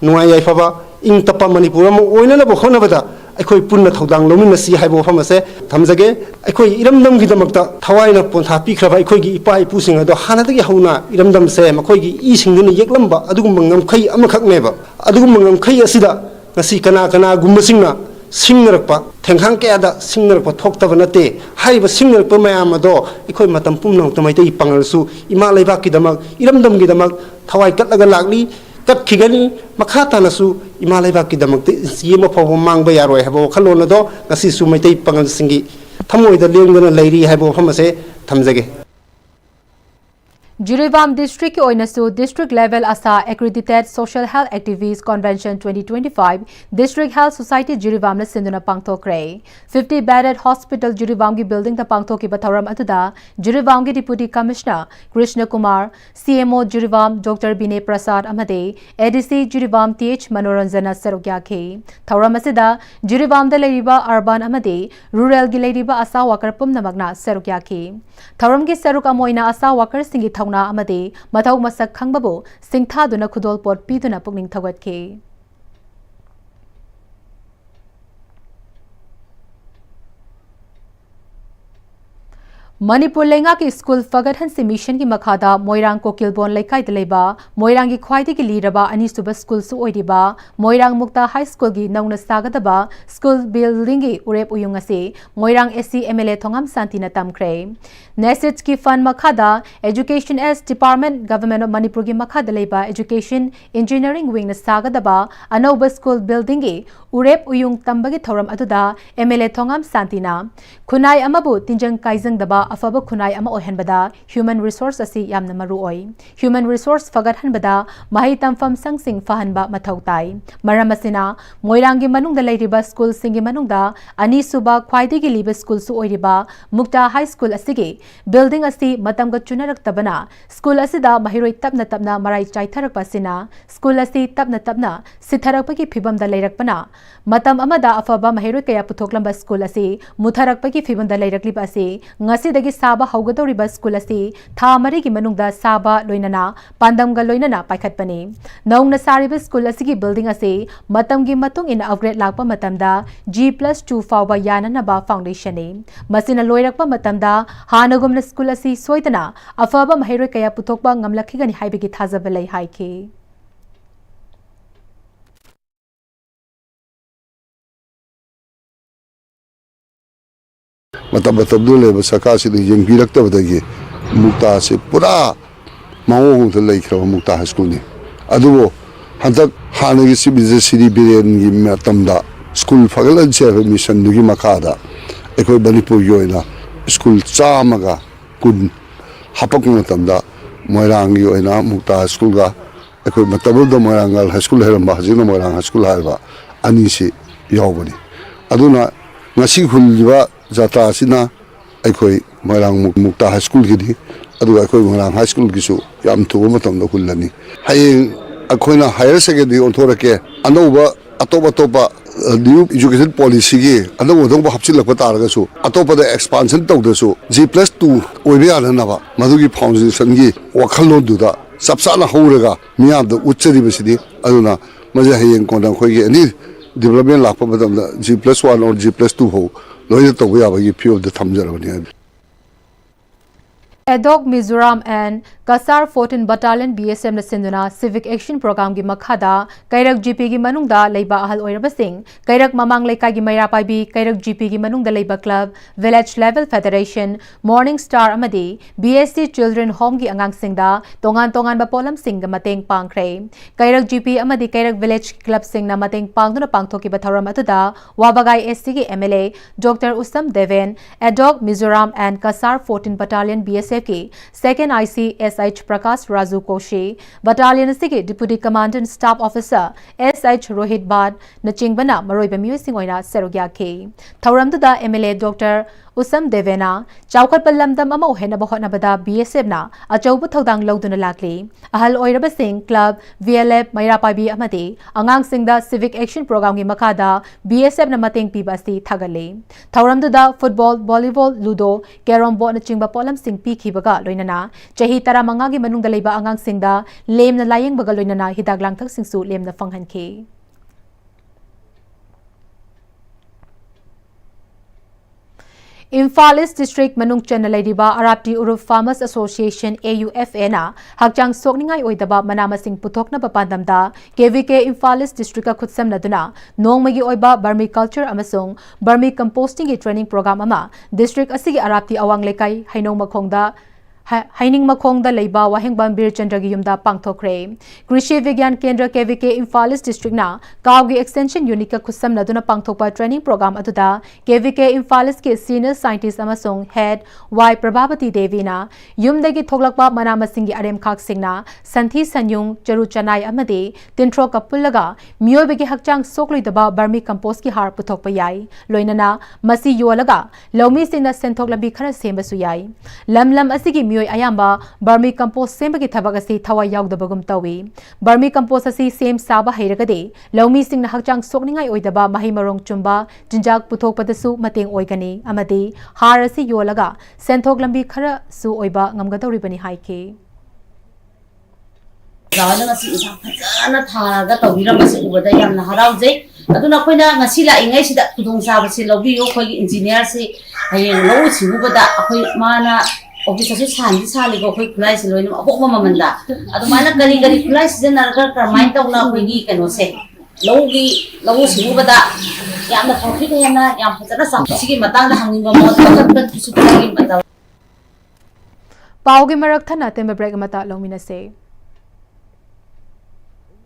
ꯅꯨꯡꯉꯥꯏ ꯌꯥꯏꯐꯕ ing tapa Manipur ama oinanaba honabada ꯑꯩꯈꯣꯏ ꯄꯨꯟꯅ ꯊꯧꯗꯥꯡ ꯂꯧꯃꯤꯟꯅꯁꯤ ꯍꯥꯏꯕ ꯋꯥꯐꯝ ꯑꯁꯦ ꯊꯝꯖꯒꯦ ꯑꯩꯈꯣꯏ ꯏꯔꯝꯗꯝꯒꯤꯗꯃꯛꯇ ꯊꯋꯥꯏꯅ ꯄꯣꯟꯊꯥ ꯄꯤꯈ꯭ꯔꯕ ꯑꯩꯈꯣꯏꯒꯤ ꯏꯄꯥ ꯏꯄꯨꯁꯤꯡ ꯑꯗꯣ ꯍꯥꯟꯅꯗꯒꯤ ꯍꯧꯅ ꯏꯔꯝꯗꯝꯁꯦ ꯃꯈꯣꯏꯒꯤ ꯏꯁꯤꯡꯗꯨꯅ ꯌꯦꯛꯂꯝꯕ ꯑꯗꯨꯒꯨꯝꯕ ꯉꯝꯈꯩ ꯑꯃꯈꯛꯅꯦꯕ ꯑꯗꯨꯒꯨꯝꯕ ꯉꯝꯈꯩ ꯑꯁꯤꯗ ꯉꯁꯤ ꯀꯅꯥꯒꯨꯝꯕꯁꯤꯡꯅ ꯁꯤꯡꯅꯔꯛꯄ ꯊꯦꯡꯈꯥꯡ ꯀꯌꯥꯗ ꯁꯤꯡꯅꯔꯛꯄ ꯊꯣꯛꯇꯕ ꯅꯠꯇꯦ ꯍꯥꯏꯔꯤꯕ ꯁꯤꯡꯅꯔꯛꯄ ꯃꯌꯥꯝ ꯑꯗꯣ ꯑꯩꯈꯣꯏ ꯃꯇꯝ ꯄꯨꯝꯅꯃꯛꯇ ꯃꯩꯇꯩ ꯄꯥꯡꯒꯜꯁꯨ ꯏꯃꯥ ꯂꯩꯕꯥꯛꯀꯤꯗꯃꯛ ꯏꯔꯝꯗꯝꯒꯤꯗꯃꯛ ꯊꯋꯥꯏ ꯀꯠꯂꯒ ꯂꯥꯛꯂꯤ ꯀꯠꯈꯤꯒꯅꯤ ꯃꯈꯥ ꯇꯥꯅꯁꯨ ꯏꯃꯥ ꯂꯩꯕꯥꯛꯀꯤꯗꯃꯛꯇ ꯏꯟꯆꯤ ꯑꯃ ꯐꯥꯎꯕ ꯃꯥꯡꯕ ꯌꯥꯔꯣꯏ ꯍꯥꯏꯕ ꯋꯥꯈꯜꯂꯣꯟ ꯑꯗꯣ ꯉꯁꯤꯁꯨ ꯃꯩꯇꯩ ꯄꯥꯡꯒꯜꯁꯤꯡꯒꯤ ꯊꯃꯣꯏꯗ ꯂꯦꯡꯗꯅ ꯂꯩꯔꯤ ꯍꯥꯏꯕ ꯋꯥꯐꯝ ꯑꯁꯦ ꯊꯝꯖꯒꯦ Jirevam District ki oinasu District Level Asa Accredited Social Health Activists Convention 2025 District Health Society Jirevam na sinduna pangthokre 50 bedded hospital Jirevam ki building ta pangthoki batharam atuda Jirevam ki Deputy Commissioner Krishna Kumar CMO Jirevam Dr Binay Prasad amade ADC Jirevam TH Manoranjana sarukya ke thauram asida Jirevam da leiriba urban amade rural gi leiriba asa worker pumnamagna sarukya ke thauram ki saruk amoina asa worker singi na amade mathau masak khangbabu singthaduna khudol pot piduna pukning thawatke Manipur lenga ki school fagadhan se mission ki makhada Moirang Kokilbon Laikai Deleba Moirang ki khwaidi ki liraba ani suba school su oidiba Moirang Mukta High School gi nauna sagadaba school building gi urep uyung ase Moirang SC MLA Thongam Santina tamkre Nesich ki fund makhada Education as Department Government of Manipur ki makhada leba Education Engineering wing na sagadaba anoba school building gi urep uyung tambagi thoram aduda MLA Thongam Santina Khunai amabu tinjang kaijang daba afaba khunai ama ohenbada human resource asi yamna maru oi human resource fagadhanbada mahi tamfam sangsing fahanba mathau tai maram asina moirangi manungda leiriba school singi manungda ani suba khwaidigi liba school su oiriba Mukta High School asigi building asi matamga chunarak tabana school asida mahiroi tapna marai chaitharak pasina school asi tapna sitharakpagi phibam da leirakpana matam amada afaba mahiroi kaya puthoklamba school asi mutharakpagi phibam da leirakliba asi ngasi dagi saba haugadoriba school asi tha mari gi manungda saba loinana pandamga loinana paikhatpani naungna sariba school asigi building ase matamgi matung in upgrade lakpa matamda G+2 fawba yanana ba foundation ne masina loirakpa matamda hanagumna school asi soidana afaba mahiroi kaya puthokpa ngamlakhigani haibegi thajaba lai haike ꯃꯇꯝꯗꯨ ꯂꯩꯕ ꯁꯔꯀꯥꯔꯁꯤꯅ ꯌꯦꯡꯕꯤꯔꯛꯇꯕꯗꯒꯤ ꯃꯨꯛꯇꯥꯁꯤ ꯄꯨꯔꯥ ꯃꯑꯣꯡꯗ ꯂꯩꯈ꯭ꯔꯕ ꯃꯨꯛꯇꯥ ꯍꯥꯏ ꯁ꯭ꯀꯨꯜꯅꯤ ꯑꯗꯨꯕꯨ ꯍꯟꯗꯛ ꯍꯥꯟꯅꯒꯤ chief minister Siri ꯕꯤꯔꯦꯟꯒꯤ ꯃꯇꯝꯗ school ꯐꯒꯠꯍꯟꯁꯦ ꯍꯥꯏꯕ ꯃꯤꯁꯟꯗꯨꯒꯤ ꯃꯈꯥꯗ ꯑꯩꯈꯣꯏ ꯃꯅꯤꯄꯨꯔꯒꯤ ꯑꯣꯏꯅ ꯁ꯭ꯀꯨꯜ 110 ꯍꯥꯞꯄꯛꯄ ꯃꯇꯝꯗ ꯃꯣꯏꯔꯥꯡꯒꯤ ꯑꯣꯏꯅ ꯃꯨꯛꯇꯥ ꯍꯥꯏ ꯁ꯭ꯀꯨꯜꯒ ꯑꯩꯈꯣꯏ ꯃꯇꯝꯗꯨꯗ ꯃꯣꯏꯔꯥꯡ ꯒꯔꯜ ꯍꯥꯏ ꯁ꯭ꯀꯨꯜ ꯍꯥꯏꯔꯝꯕ ꯍꯧꯖꯤꯛꯅ ꯃꯣꯏꯔꯥꯡ ꯍꯥꯏ ꯁ꯭ꯀꯨꯜ ꯍꯥꯏꯕ ꯑꯅꯤꯁꯤ ꯌꯥꯎꯕꯅꯤ ꯑꯗꯨꯅ ngasi hulliba jatra asina aikoi Moirang Mukta High School gidi adu aikoi Moirang High School gisu yam thuba matam da hullani hayeng akoina higher secondary onthorake anoba atoba new education policy gi anoba dong hapchilakpa taraga su atoba da expansion tawdasu G+2 oibe yana ba madugi foundation gi wakhallo duda sapsana horaga miyam da uchari basidi aduna maja hayeng kona khoi gi ani development lakpa madamda G+1 or G+2 ho loya tawba yabagi few of the thamjarabani Adog Mizoram and Kasar 14 Battalion BSM na sinduna Civic Action Program gi makhada Kairak GP gi manungda leiba ahal oirabasing Kairak mamang leikai gi maira paibi Kairak GP gi manungda leiba club Village Level Federation Morning Star amadi BSC Children Home gi angang singda tongan ba polam sing ga mateng pangkhre Kairak GP amadi Kairak Village Club sing na mateng pangduna pangthoki batharam atuda Wabagai SC gi MLA Dr Usam Deven Adog Mizoram and Kasar 14 Battalion BSF ki second IC SH Prakash Raju Koshi Battalion Sigi Deputy Commandant Staff Officer SH Rohit Bad Nachingbana Maroiba Musing Oina Serugya K Thauramduda MLA Dr Usam Devena Chaukat Palamdam Ama Ohena Bahotnabada BSF na Achaubu Thodang Loduna Lakli Ahal Oiraba Singh Club VLF Maira Paibi Amati Angang Singda Civic Action Program gi makada BSF na mateng pibasi thagale Thauramduda Football Volleyball Ludo Carom board na chingba polam sing pikhibaga loinana chahi tara manga gi manungda leiba angang singda lemna layeng baga loinana hidak langthak singsu lemna fanghanke Imphal East District Manung Chana Ladiba Arapti Uruf Farmers Association AUFA na Hakjang Sokningai Oidaba Manamasing Putokna Papandamda KVK Imphal East District Kutsam Naduna Nongmagi Oiba Vermiculture Amasung Vermicomposting Training Program Ama District Asigi Arapti Awang Lekai Hainong Makongda Haining Makongda Leiba Wahengbam Bir Chandragi Yumda Pangthokre Krishi Vigyan Kendra KVK Imphal East District na Kaugi Extension Unit ka Kusam Naduna Pangthokpa Training Program Atuda KVK Imphal East ke Senior Scientist Amasung Head Y Prabhavati Devi na Yumdagi Thoglakpa Manamasingi Arem Khak Singna Santhi Sanyung Charu Chanai Amade Tintro Kapulaga Miyobegi Hakjang Soklidaba Vermicompost ki har puthokpa yai Loinana Masi Yolaga Lomi Singna Senthok Labi Khara Sembasu yai Lam Asigi Ayamba Vermicompost Sembagi Tabagasi Tawa Yaugdabagum Tawi Vermicompost Asi Sem Saba Hairagade Lomi Sing na Hakjang Sokningai Oidaba Mahimarong Chumba Jinjak Puthokpadasu Mateng Oigani Amadi Harasi Yolaga Senthok Lambi Khara Su Oiba Ngamgadoribani Haike Gawana ngasi isang fazana tharaga tawira masi ubada yamna haraujai aduna khoina ngasi la ingai sida khudong saba se lobi yo khoi engineer se hayeng lo singubada akhoi mana office se sandi sali go khoi khulai se loina abok mamanda adumana gari khulai se narga karmain tawna khoi gi kano se logi lo singubada yamna thokhi yana yam fazana sa sigi matang da hangingba mo kan su gi mataw Paugi Marak Thana Temba Break Mata Lomina se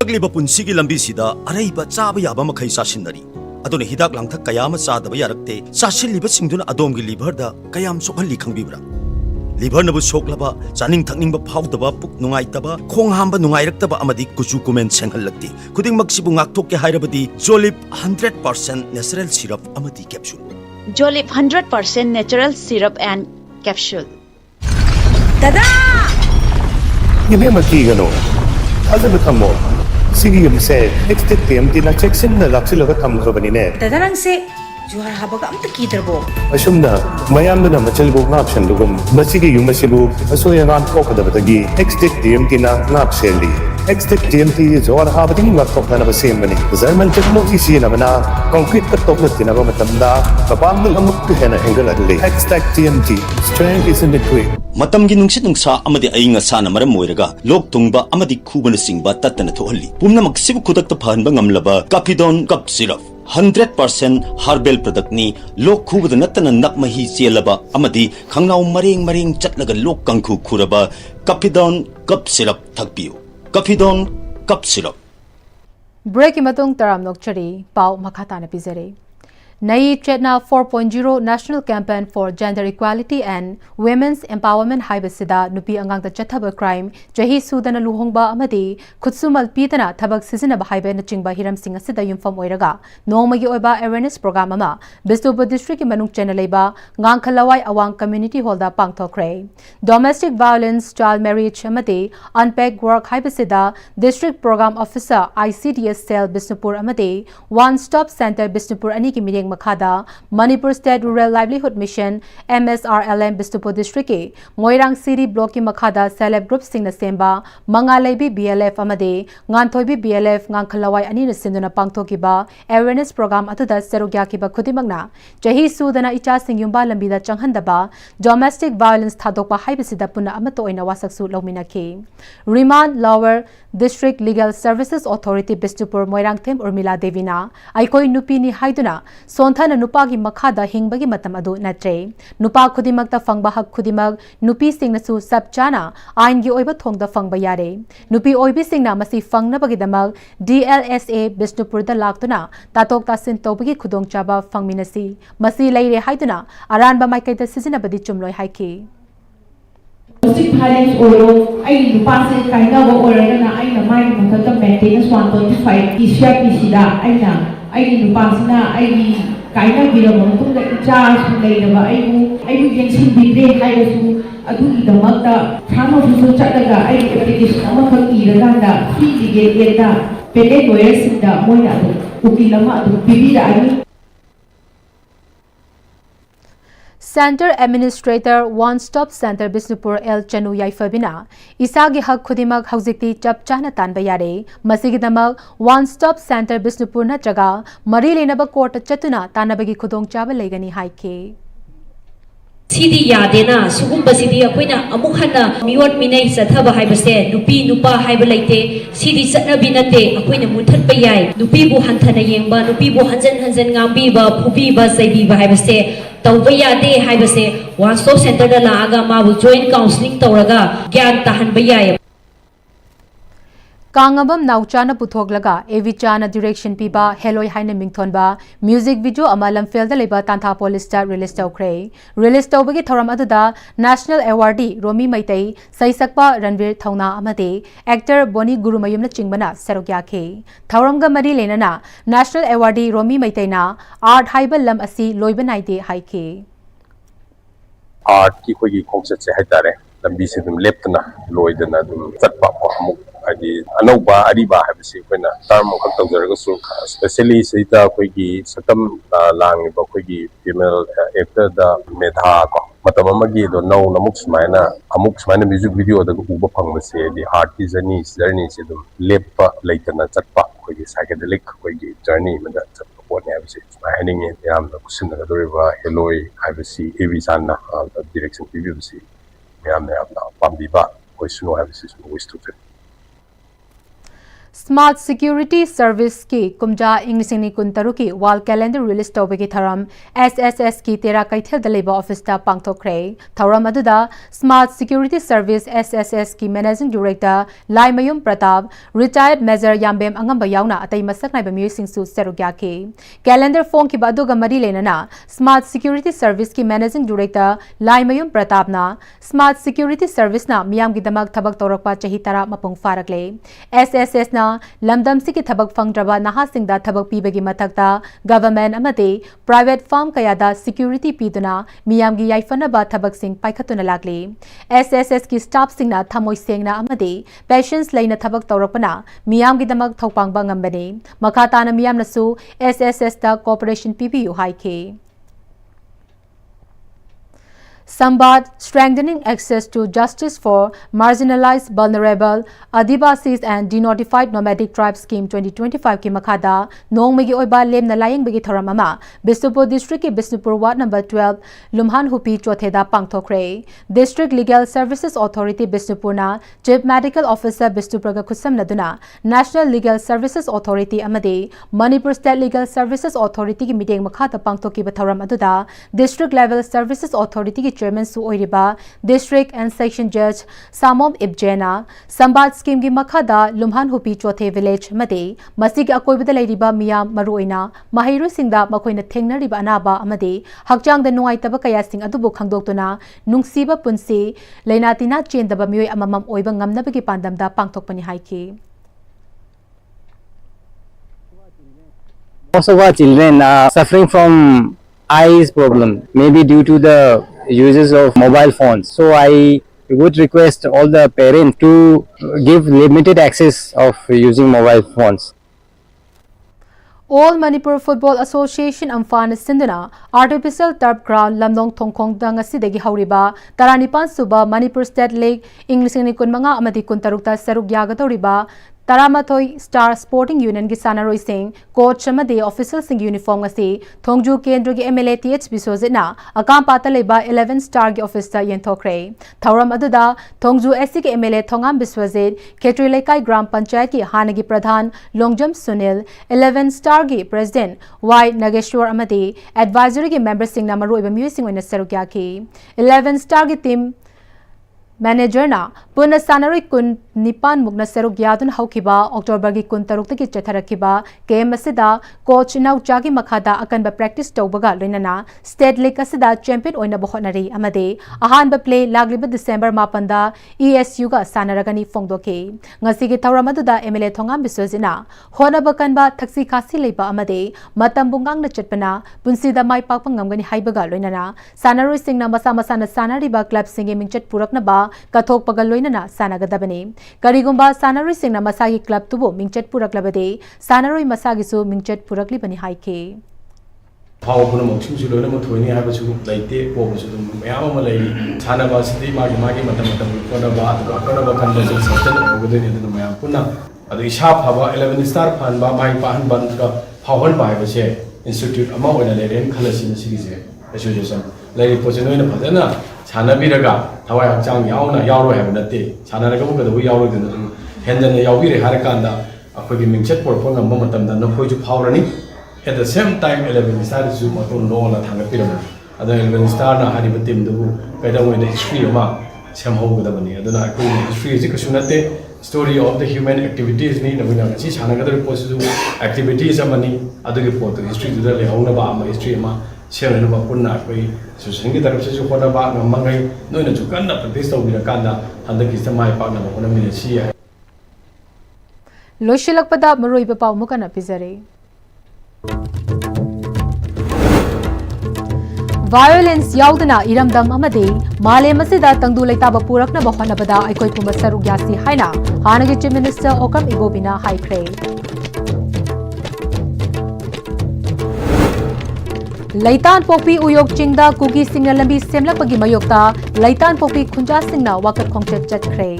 Liba punsigi lambi sida araiba chaba yaba makhai sasinari adone hidak langthak kayama chadaba yarakte sasil liba singduna adomgi liver da kayam sokhalli khangbibra liver nabu soklaba chaning thakning ba phawdaba puk nungai taba khong hamba nungai raktaba amadi kuchu kumen senghallakti khuding maksibu ngakthok ke hairabadi Jolip 100% natural syrup amadi capsule Jolip 100% natural syrup and capsule Dada Yeme makigano Alda tamo Sige yumse next time tina checksin na laksilaga thamkhrabani ne Dadarang se juhar habaga amta kidrabo Asumna mayamna machalbu ngapshan dugum masigi yumasibu asoyangan kokadabagi next time tina ngapseli next time ti juhar habati ngakokna basembani German technology sinamana concrete ka tokna tinaba matamda kapamul amuk hena engaladli #TMT strength is in the quick Matamgi nungsit nungsa amadi ainga sana maram moiraga lok tungba amadi khubana singba tatana thohalli pumna maksibu khudakta phanba ngamlaba Capidon cup syrup 100% herbal product ni lok khubada natana nakmahi chelaba amadi khangnau mareng chatlaga lok kangkhu khuraba Capidon cup syrup thakpiu Capidon cup syrup Break Matung Taram Nokchari Pau Makata na Pizere Nai Chetna 4.0 National Campaign for Gender Equality and Women's Empowerment Haibasida Nupi Angang the Chathaba Crime Jahi Sudana Luhongba Amadi Kutsumal Pitana Tabak Sizinaba Haiba na Chingba Hiram Singh Asida Yumfam Oiraga Nongmagi Oiba Awareness Program Ama Bistuba District Manung Channeleba Ngang Kalawai Awang Community Holda Pangthokre Domestic Violence Child Marriage Amadi Unpaid Work Haibasida District Program Officer ICDS Cell Bisnupur Amadi One Stop Center Bisnupur Aniki Mideng Makada, Manipur State Rural Livelihood Mission, MSRLM Bistupo District, Moirang City Block Makada, Celeb Group Sing na Semba, Mangalebi BLF Amade, Ngantoibi BLF, Ngankalawai Anina Sinduna Pangtokiba, Awareness Program Atuda Serugyakiba Kudimagna, Jahi Sudana Icha Sing Yumba Lambida Changhandaba, Domestic Violence Tadokpa Haibisida Puna Amato in Wasaksu Lominaki. Remand Lower District Legal Services Authority Bistupur Moirang Tem Urmila Devina, Aikoi Nupini Haiduna, Sontana Nupagi Makada Hingbagi Matamadu Natre, Nupa Kudimakta Fangbahak Kudimak, Nupi Sing Nasu Sabchana, Aingi Oiba Tongda Fangbaya, Nupi Oibi Sing Namasi Fang Nabagidamag, DLSA Bisnupurda Laktuna, Tatok Tasin Tobagi Kudong Chaba Fangminasi, Masi Laire Haiduna, Aranba Maikaita Sizinabadi Chumloy Haiki. Domestic violence oil, I pass it kind of order, I know my maintenance 125 PCA, I need to pass na I kind of get a month like charge later. I will get some big higher to a good the mother, Tama to Chataga, I application of the Ganda, free get that, Pele Goyes in the Moina, Ukilama, Bibi. Center Administrator One Stop Center Bisnupur El Chanu Yaifabina Isagi Hak Kudimak Hauzikti Chap Chana Tanbayare Masigidamag One Stop Center Bisnupur Natraga Marilina Court Chatuna Tanabagi Kudong Chaba Legani Haike Sidi yadena sugumba sidi akoina amuk hana miwat minai sathaba haibase nupi nupa haiba laite sidi satnabi nate akoina muthat pa yai nupi bu hanthana yengba nupi bu hanjan ngambi ba phubi ba saibi ba haibase tawba yade haibase one stop center da laaga mabu joint counseling tawraga gyan tahan ba yai Kangabam Nauchana Puthoglaga, Evichana direction piba, Helloy Haina Mingtonba, music video Amalam Felda Leba Tanta Polista released Okray. Released Obagi Thoram Aduda, National Awardee Romi Maitei, Saisakpa Ranvir Thauna Amade, actor Boni Gurumayumna Chingbana, Serogyake. Thauramga Mari Lenana, National Awardee Romi Maitena, Art Haibal Lam Asi, Loibanaide Haike. Art ki kogi concept se haitare, lambi se dum leptana, loidana dum tatpa mo adi anauba ariba habisi koina term kan tawjaraga su especially sita koigi sakam lang ba koigi female actor da medha ko matam amagi do nau namuk smaina music video da uba phangmase di art journey se dum lepa leitana chatpa koigi psychedelic koigi journey mada chatpa ko ne habisi haning yam da kusinna doriba heloi habisi evi sanna direction pvc yam na pambiba koisuno habisi wish to Smart Security Service ki Kumja English ni Kuntaru ki wall calendar release tawbegi tharam SSS ki tera kaithel daleba office ta pangthokre tharam aduda Smart Security Service SSS ki Managing Director Laimayum Pratap retired Major Yambem angamba yauna atai masak nai ba mi sing su serugya ki calendar phone ki baduga mari lenana Smart Security Service ki Managing Director Laimayum Pratap na Smart Security Service na miyam gi damak thabak torakpa chahi tara mapung farakle SSS na Lamdam siki thabak fangdraba naha singda thabak pibagi mathakta government amate private firm kayada security piduna miyamgi yaifana ba thabak sing paikhatuna lagli SSS ki staff singna thamoi sengna amate patience laina thabak tawrakpana miyamgi damak thopangba ngambani makata na miyamna su SSS ta cooperation PPU haike Samvad strengthening access to justice for marginalized, vulnerable, Adivasis and denotified nomadic tribes scheme 2025 ki makhada nongmegi oiba lemna laying begi thoramama Bisnupur district ki Bisnupur ward number 12 Lumhan Hupi Chotheda pangthokre District Legal Services Authority Bisnupur na Chief Medical Officer Bisnupur ga khusam naduna National Legal Services Authority amade Manipur State Legal Services Authority ki meeting makhada pangthoki ba thoram aduda District Level Services Authority ki Chairman Su Oiriba, District and Section Judge Samom Ibjena, Sambat Scheme gi Makhada, Lumhan Hupi Chothe Village Made, Masig Akoibada Ladiba Mia Maruina, Mahiru Singda Makoina Tengna Riba Anaba Amade, Hakjang the Nuai Tabakaya Sing Adubu Kangdoktuna, Nungsiba Punsi, Lenatina Chen the Bamui Amam Oibangam Nabaki Pandam da Pangtokpani Haiki. Most of our children are suffering from eyes problem, maybe due to the uses of mobile phones. So I would request all the parents to give limited access of using mobile phones. All Manipur Football Association Amfan Sindana Artificial Turf Ground Lamdong Thongkhong Dangasidagi Hauriba Taranipan Suba Manipur State League English ni Kunmanga Amadi Kuntarukta Saruk Yagadoriba Taramathoi Star Sporting Union ki Sanaroi Singh coach amade official sing uniform asi Thongju Kendra ki MLA TH Bisozina akam pata leba 11 star ki officer yenthokre Thauram aduda Thongju SC ki MLA Thongam Biswajit Khetri Lekai Gram Panchayat ki Hanagi Pradhan Longjam Sunil 11 star ki President Y Nageshwar amade advisory ki member sing na maru iba music oina serukya ki 11 star ki team Manager na Puna Sanaroi Kun Nipan Mugna Seruk Yadun Haukiba, October Gi Kun Taruk Ki Chatarakiba, KM Asida, Coach Nau Jagi Makhada Akan ba practice Taubaga Linana, State League Asida Champion Oina Bohonari Amade, Ahan ba play Lagliba December Mapanda, ESU ga Sanaragani Fongdoke, Ngasigi Tauramaduda MLA Thongam Bisozina, Hona Bakan ba Taxi Kasi Leba Amade, Matambungang na Chatpana, Bunsida Mai Papangamgani Haibaga Linana, Sanaroi Singh na Masana Sanariba Club Singing Mingchat Purak na ba, Kathok Pagaloina Sanagadabani. Karigumba Sanaroi Singh na Masagi Club Tubo Mingchat Puraklabade, Sanaroi Masagi su Mingchat Purakli Bani Haike. How Puna Moxu Lona Motoni have a suit like the Pobus, Mayama, Sanaba City, Magi Matamata, Konaba Conversation System within the Mayapuna, the sharp Hava 11 star pan by my pan banka, Hawan by the Institute among the Larian colors in the city association. ꯂꯩꯔꯤ ꯄꯣꯠꯁꯤ ꯅꯣꯏꯅ ꯐꯖꯅ ꯁꯥꯟꯅꯕꯤꯔꯒ ꯊꯋꯥꯏ ꯍꯛꯆꯥꯡ ꯌꯥꯎꯅ ꯌꯥꯎꯔꯣꯏ ꯍꯥꯏꯕ ꯅꯠꯇꯦ ꯁꯥꯟꯅꯔꯒꯕꯨ ꯀꯩꯗꯧꯕ ꯌꯥꯎꯔꯣꯏꯗꯣꯏꯅꯣ ꯑꯗꯨꯝ ꯍꯦꯟꯖꯟꯅ ꯌꯥꯎꯕꯤꯔꯦ ꯍꯥꯏꯔꯀꯥꯟꯗ ꯑꯩꯈꯣꯏꯒꯤ ꯃꯤꯡꯆꯠ ꯄꯨꯔꯛꯄ ꯉꯝꯕ ꯃꯇꯝꯗ ꯅꯈꯣꯏꯁꯨ ꯐꯥꯎꯔꯅꯤ at the same time 11 Stars ꯃꯇꯨꯡ ꯂꯣꯟꯅ ꯊꯥꯡꯒꯠꯄꯤꯔꯝꯃꯤ ꯑꯗꯨꯅ 11 Starna ꯍꯥꯏꯔꯤꯕ ꯇꯤꯝꯗꯨꯕꯨ ꯀꯩꯗꯧꯉꯩꯗ ꯍꯤꯁꯇ꯭ꯔꯤ ꯑꯃ ꯁꯦꯝꯍꯧꯒꯗꯕꯅꯤ ꯑꯗꯨꯅ ꯑꯩꯈꯣꯏꯒꯤ ꯍꯤꯁꯇ꯭ꯔꯤ ꯑꯁꯤ ꯀꯩꯁꯨ ꯅꯠꯇꯦ ꯁ꯭ꯇꯣꯔꯤ ꯑꯣꯐ ꯗ ꯍ꯭ꯌꯨꯃꯦꯟ ꯑꯦꯛꯇꯤꯚꯤꯇꯤꯁꯅꯤ ꯅꯈꯣꯏꯅ ꯉꯁꯤ ꯁꯥꯟꯅꯒꯗꯧꯔꯤꯕ ꯄꯣꯠꯁꯤꯁꯨ ꯑꯦꯛꯇꯤꯚꯤꯇꯤꯁ ꯑꯃꯅꯤ ꯑꯗꯨꯒꯤ ꯄꯣꯠꯇꯨ ꯍꯤꯁꯇ꯭ꯔꯤꯗꯨꯗ ꯂꯩꯍꯧꯅꯕ ꯑꯃ ꯍꯤꯁꯇ꯭ꯔꯤ ꯑꯃ ꯁꯦꯝꯅꯅꯕ ꯄꯨꯟꯅ ꯑꯩꯈꯣꯏ ꯁꯣꯁꯤꯌꯦꯜꯒꯤ ꯇꯔꯐꯁꯤꯁꯨ ꯍꯣꯠꯅꯕ ꯉꯝꯃꯉꯩ ꯅꯣꯏꯅꯁꯨ ꯀꯟꯅ ꯄ꯭ꯔꯦꯛꯇꯤꯁ ꯇꯧꯕꯤꯔꯀꯥꯟꯗ ꯍꯟꯗꯛꯀꯤꯁꯤꯗ ꯃꯥꯏ ꯄꯥꯛꯅꯕ ꯍꯣꯠꯅꯃꯤꯟꯅꯁꯤ ꯍꯥꯏ ꯂꯣꯏꯁꯤꯜꯂꯛꯄꯗ ꯃꯔꯨꯑꯣꯏꯕ ꯄꯥꯎ ꯑꯃꯨꯛꯀ ꯄꯤꯖꯔꯦ ꯚꯥꯏꯑꯣꯂꯦꯟꯁ ꯌꯥꯎꯗꯅ ꯏꯔꯝꯗꯝ ꯑꯃꯗꯤ ꯃꯥꯂꯦꯝ ꯑꯁꯤꯗ ꯇꯪꯗꯨ ꯂꯩꯇꯥꯕ ꯄꯨꯔꯛꯅꯕ ꯍꯣꯠꯅꯕꯗ ꯑꯩꯈꯣꯏ ꯄꯨꯝꯕ ꯁꯔꯨꯛ ꯌꯥꯁꯤ ꯍꯥꯏꯅ ꯍꯥꯟꯅꯒꯤ ꯆꯤꯐ ꯃꯤꯅꯤꯁꯇꯔ ꯑꯣꯀꯝ ꯏꯕꯣꯕꯤꯅ ꯍꯥꯏꯈ꯭ꯔꯦ ꯂꯩꯇꯥꯟ ꯄꯣꯛꯄꯤ ꯎꯌꯣꯛ ꯆꯤꯡꯗ ꯀꯨꯀꯤꯁꯤꯡꯅ ꯂꯝꯕꯤ ꯁꯦꯝꯂꯛꯄꯒꯤ ꯃꯥꯌꯣꯛꯇ ꯂꯩꯇꯥꯟ ꯄꯣꯛꯄꯤ ꯈꯨꯟꯖꯥꯁꯤꯡꯅ ꯋꯥꯀꯠ ꯈꯣꯡꯆꯠ ꯆꯠꯈ꯭ꯔꯦ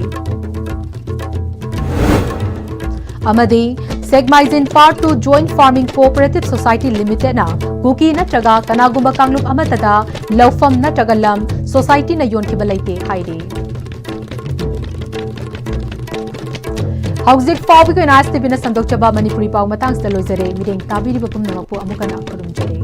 amadi Segmaizin Part 2 Joint Farming Cooperative Society Limited na kuki natraga kanagumba kanglup amatada lawfam natraga lam society na yonkhiba leite haire Hauzik Fawi ko Ins TV na sandok chaba Manipuri pau matang sa loizare mireng tabiri bapum namapu amukana kurumjare